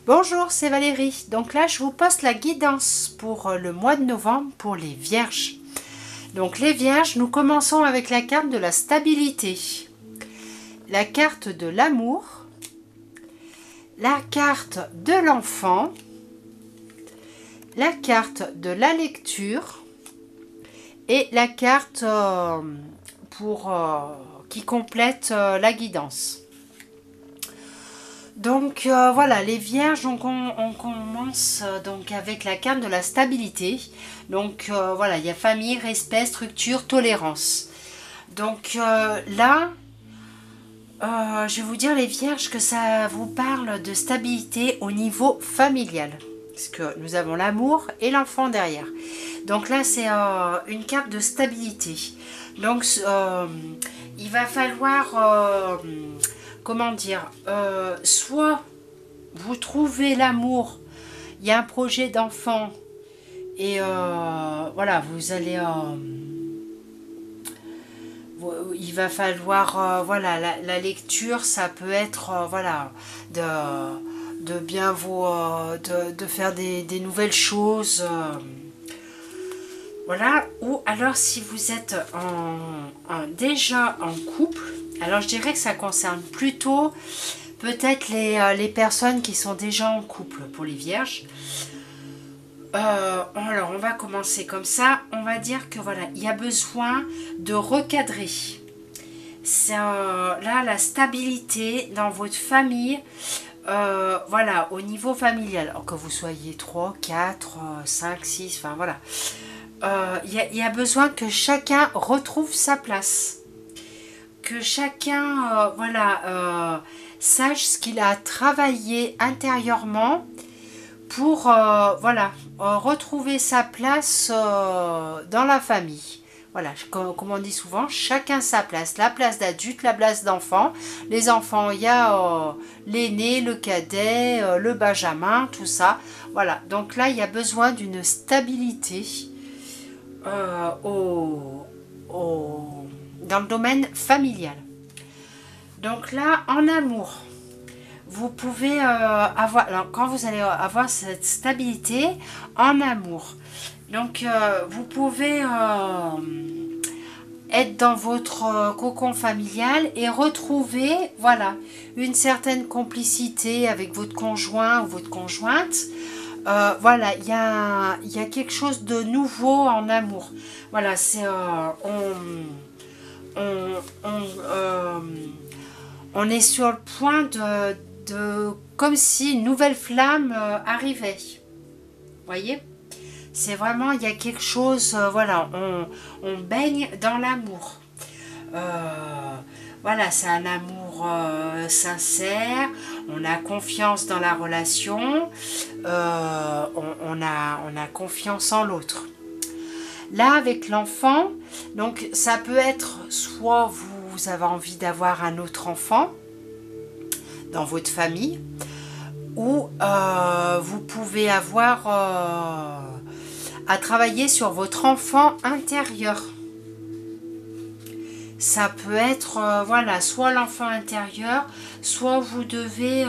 Bonjour, c'est Valérie. Donc là, je vous poste la guidance pour le mois de novembre pour les Vierges. Donc les Vierges, nous commençons avec la carte de la stabilité, la carte de l'amour, la carte de l'enfant, la carte de la lecture et la carte qui complète la guidance. Donc voilà, les Vierges, on commence donc avec la carte de la stabilité. Donc voilà, il y a famille, respect, structure, tolérance. Donc là, je vais vous dire les Vierges que ça vous parle de stabilité au niveau familial. Parce que nous avons l'amour et l'enfant derrière. Donc là, c'est une carte de stabilité. Donc il va falloir... comment dire, soit vous trouvez l'amour, il y a un projet d'enfant et voilà, vous allez, il va falloir, voilà, la lecture, ça peut être, voilà, de bien vous, de faire des nouvelles choses, voilà, ou alors si vous êtes déjà en couple, alors je dirais que ça concerne plutôt peut-être les personnes qui sont déjà en couple pour les Vierges. Alors on va commencer comme ça, on va dire que voilà, il y a besoin de recadrer. Là, la stabilité dans votre famille, voilà, au niveau familial, alors que vous soyez 3, 4, 5, 6, enfin voilà. Il y a besoin que chacun retrouve sa place, que chacun voilà, sache ce qu'il a travaillé intérieurement pour voilà, retrouver sa place dans la famille. Voilà, comme on dit souvent, chacun sa place. La place d'adulte, la place d'enfant. Les enfants, il y a l'aîné, le cadet, le benjamin, tout ça. Voilà, donc là, il y a besoin d'une stabilité dans le domaine familial. Donc là, en amour, vous pouvez avoir, alors quand vous allez avoir cette stabilité en amour, donc vous pouvez être dans votre cocon familial et retrouver, voilà, une certaine complicité avec votre conjoint ou votre conjointe. Voilà, il y a quelque chose de nouveau en amour. Voilà, c'est on est sur le point de comme si une nouvelle flamme arrivait. Vous voyez, c'est vraiment, il y a quelque chose, voilà, on baigne dans l'amour. Voilà, c'est un amour sincère, on a confiance dans la relation, on a confiance en l'autre. Là, avec l'enfant, donc ça peut être soit vous avez envie d'avoir un autre enfant dans votre famille, ou vous pouvez avoir à travailler sur votre enfant intérieur. Ça peut être, voilà, soit l'enfant intérieur, soit vous devez,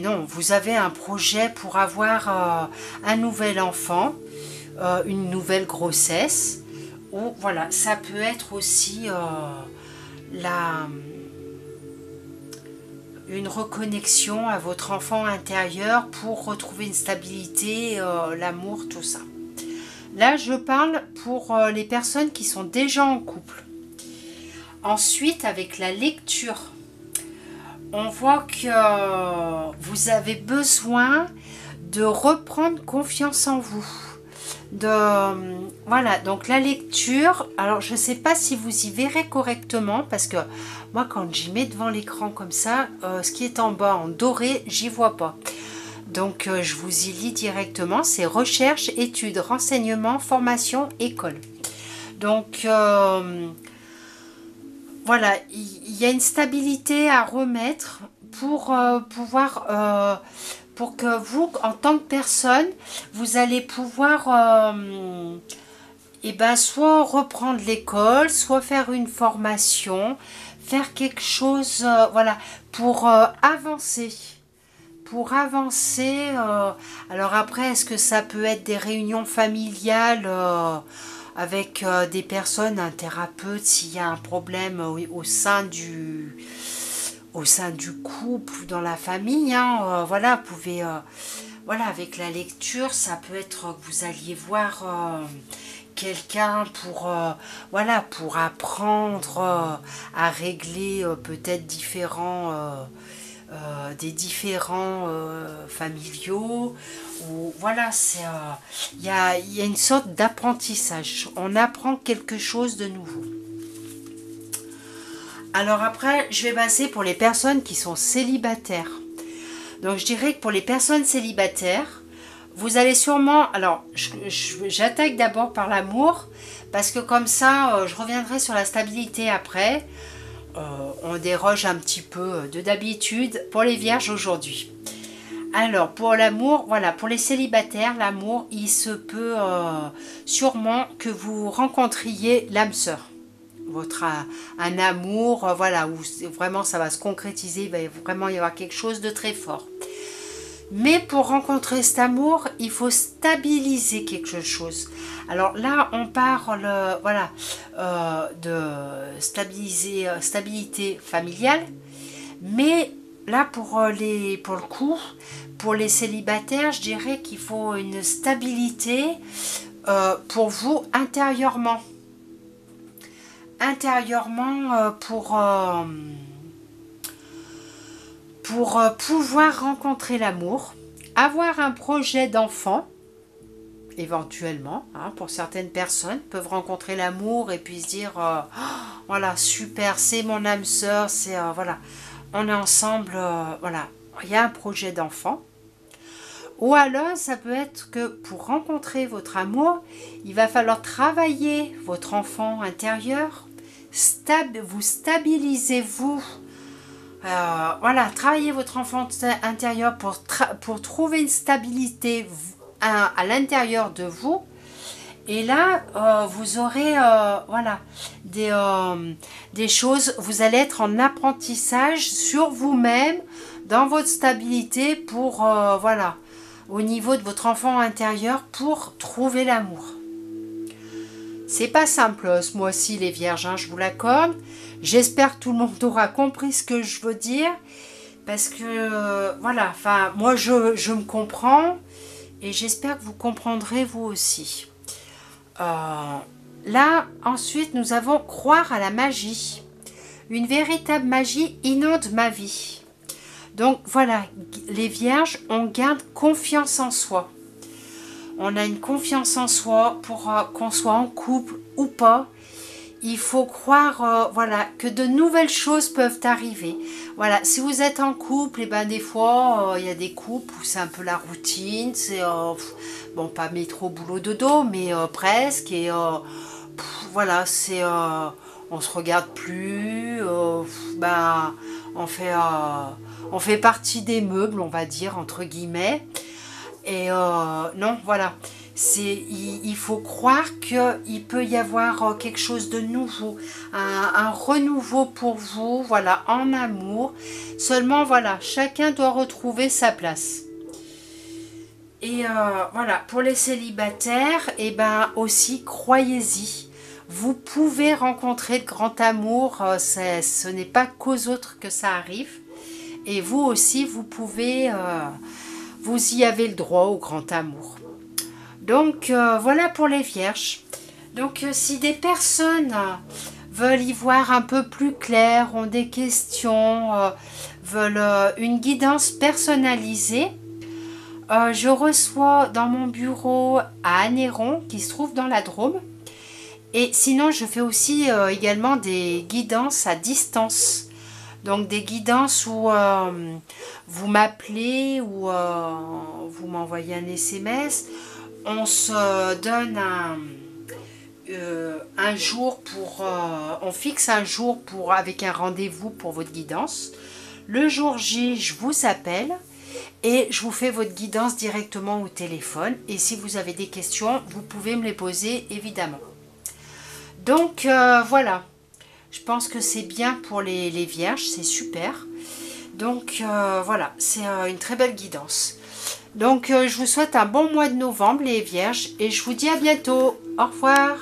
non, vous avez un projet pour avoir un nouvel enfant, une nouvelle grossesse, ou voilà, ça peut être aussi une reconnexion à votre enfant intérieur pour retrouver une stabilité, l'amour, tout ça. Là, je parle pour les personnes qui sont déjà en couple. Ensuite, avec la lecture, on voit que vous avez besoin de reprendre confiance en vous. Voilà, donc la lecture, alors je ne sais pas si vous y verrez correctement, parce que moi, quand j'y mets devant l'écran comme ça, ce qui est en bas en doré, j'y vois pas. Donc je vous y lis directement, c'est recherche, études, renseignements, formation, école. Donc voilà, il y a une stabilité à remettre pour pouvoir, pour que vous, en tant que personne, vous allez pouvoir soit reprendre l'école, soit faire une formation, faire quelque chose, voilà, pour avancer. Pour avancer, alors après, est-ce que ça peut être des réunions familiales avec des personnes, un thérapeute, s'il y a un problème au sein du couple, dans la famille, hein, voilà, vous pouvez, voilà, avec la lecture, ça peut être que vous alliez voir quelqu'un pour, voilà, pour apprendre à régler peut-être des différents familiaux, ou voilà, c'est il y a une sorte d'apprentissage, on apprend quelque chose de nouveau. Alors après, je vais passer pour les personnes qui sont célibataires. Donc je dirais que pour les personnes célibataires, vous allez sûrement... Alors, j'attaque d'abord par l'amour, parce que comme ça, je reviendrai sur la stabilité après. On déroge un petit peu de d'habitude pour les vierges aujourd'hui. Alors, pour l'amour, voilà, pour les célibataires, l'amour, il se peut sûrement que vous rencontriez l'âme sœur. Un amour, voilà, où vraiment ça va se concrétiser, il va vraiment y avoir quelque chose de très fort. Mais pour rencontrer cet amour, il faut stabiliser quelque chose. Alors là, on parle voilà, de stabilité familiale, mais là, pour le coup, pour les célibataires, je dirais qu'il faut une stabilité pour vous intérieurement. Intérieurement, pour pouvoir rencontrer l'amour, avoir un projet d'enfant, éventuellement, hein, pour certaines personnes, peuvent rencontrer l'amour et puis se dire, oh, voilà, super, c'est mon âme sœur, c'est, voilà, on est ensemble, voilà, il y a un projet d'enfant. Ou alors, ça peut être que pour rencontrer votre amour, il va falloir travailler votre enfant intérieur, vous stabilisez-vous. Voilà, travaillez votre enfant intérieur pour trouver une stabilité à l'intérieur de vous. Et là, vous aurez voilà, des choses, vous allez être en apprentissage sur vous-même, dans votre stabilité pour, voilà, au niveau de votre enfant intérieur pour trouver l'amour. C'est pas simple ce mois-ci les vierges, hein, je vous l'accorde. J'espère que tout le monde aura compris ce que je veux dire. Parce que, voilà, enfin, moi je me comprends. Et j'espère que vous comprendrez vous aussi. Là, ensuite, nous avons croire à la magie. Une véritable magie inonde ma vie. Donc voilà, les vierges, on garde confiance en soi. On a une confiance en soi pour qu'on soit en couple ou pas. Il faut croire voilà, que de nouvelles choses peuvent arriver. Voilà, si vous êtes en couple, et ben des fois, il y a des couples où c'est un peu la routine. C'est, bon, pas métro, boulot, dodo, mais presque. Et voilà, c'est... on se regarde plus. Ben, on fait partie des meubles, on va dire, entre guillemets. Et non, voilà, il faut croire qu'il peut y avoir quelque chose de nouveau, un renouveau pour vous, voilà, en amour. Seulement, voilà, chacun doit retrouver sa place. Et voilà, pour les célibataires, et ben aussi, croyez-y. Vous pouvez rencontrer le grand amour, ce n'est pas qu'aux autres que ça arrive. Et vous aussi, vous pouvez... vous y avez le droit au grand amour. Donc voilà pour les vierges. Donc si des personnes veulent y voir un peu plus clair, ont des questions, veulent une guidance personnalisée, je reçois dans mon bureau à Anneyron, qui se trouve dans la Drôme. Et sinon, je fais aussi également des guidances à distance. Donc des guidances où vous m'appelez ou vous m'envoyez un SMS. On se donne un jour pour... on fixe un jour avec un rendez-vous pour votre guidance. Le jour J, je vous appelle et je vous fais votre guidance directement au téléphone. Et si vous avez des questions, vous pouvez me les poser évidemment. Donc voilà. Je pense que c'est bien pour les vierges, c'est super. Donc voilà, c'est une très belle guidance. Donc je vous souhaite un bon mois de novembre les vierges et je vous dis à bientôt. Au revoir.